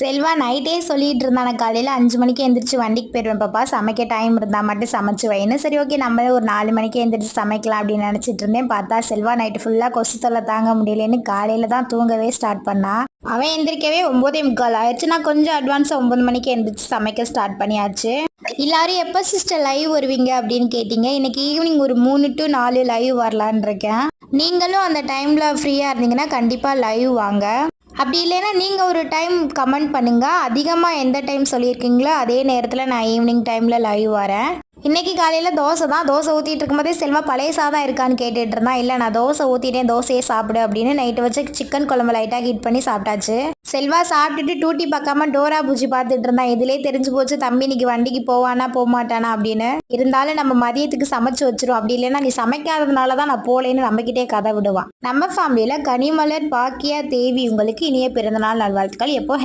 செல்வா நைட்டே சொல்லிட்டு இருந்தான், நான் காலையில் 5 மணிக்கு எந்திரிச்சு வண்டிக்கு போயிடுவேன் பாப்பா, சமைக்க டைம் இருந்தால் மட்டும் சமைச்சு வைன்னு. சரி ஓகே நம்மளே ஒரு 4 மணிக்கு எந்திரிச்சு சமைக்கலாம் அப்படின்னு நினச்சிட்டு இருந்தேன். பார்த்தா செல்வா நைட்டு ஃபுல்லாக கொசு தொல்லை தாங்க முடியலன்னு காலையில் தான் தூங்கவே ஸ்டார்ட் பண்ணான். அவன் எந்திரிக்கவே 9:45 ஆயிடுச்சு. நான் கொஞ்சம் அட்வான்ஸாக 9 மணிக்கு எந்திரிச்சு சமைக்க ஸ்டார்ட் பண்ணியாச்சு. எல்லாரும் எப்போ சிஸ்டர் லைவ் வருவீங்க அப்படின்னு கேட்டிங்க. இன்னைக்கு ஈவினிங் ஒரு 3 to 4 லைவ் வரலான் இருக்கேன். நீங்களும் அந்த டைமில் ஃப்ரீயாக இருந்தீங்கன்னா கண்டிப்பாக லைவ் வாங்க. அப்படி இல்லைன்னா நீங்கள் ஒரு டைம் கமெண்ட் பண்ணுங்கள். அதிகமாக எந்த டைம் சொல்லியிருக்கீங்களோ அதே நேரத்தில் நான் ஈவினிங் டைமில் லைவ் வரேன். இன்றைக்கி காலையில் தோசை தான். தோசை ஊற்றிட்டு இருக்கும்போதே செல்வா பழைய சாதம் இருக்கான்னு கேட்டுட்டு இருந்தான். இல்லை நான் தோசை ஊற்றிட்டேன், தோசையே சாப்பிடு அப்படின்னு நைட்டு வச்சு சிக்கன் குழம்பு லைட்டாக ஹீட் பண்ணி சாப்பிட்டாச்சு. செல்வா சாப்பிட்டுட்டு டூட்டி பார்க்காம டோரா பூஜி பார்த்துட்டு இருந்தான். இதிலே தெரிஞ்சு போச்சு தம்பி இன்னைக்கு வண்டிக்கு போவானா போக மாட்டானா அப்படின்னு. இருந்தாலும் நம்ம மதியத்துக்கு சமைச்சு வச்சிரும். அப்படி இல்லைன்னா நீ சமைக்காததுனால தான் நான் போலேன்னு நம்மக்கிட்டே கதை விடுவான். நம்ம ஃபேமிலியில் கனிமலர், பாக்கியா, தேவி உங்களுக்கு இனிய பிறந்தநாள் நல்வாழ்த்துக்கள். எப்போ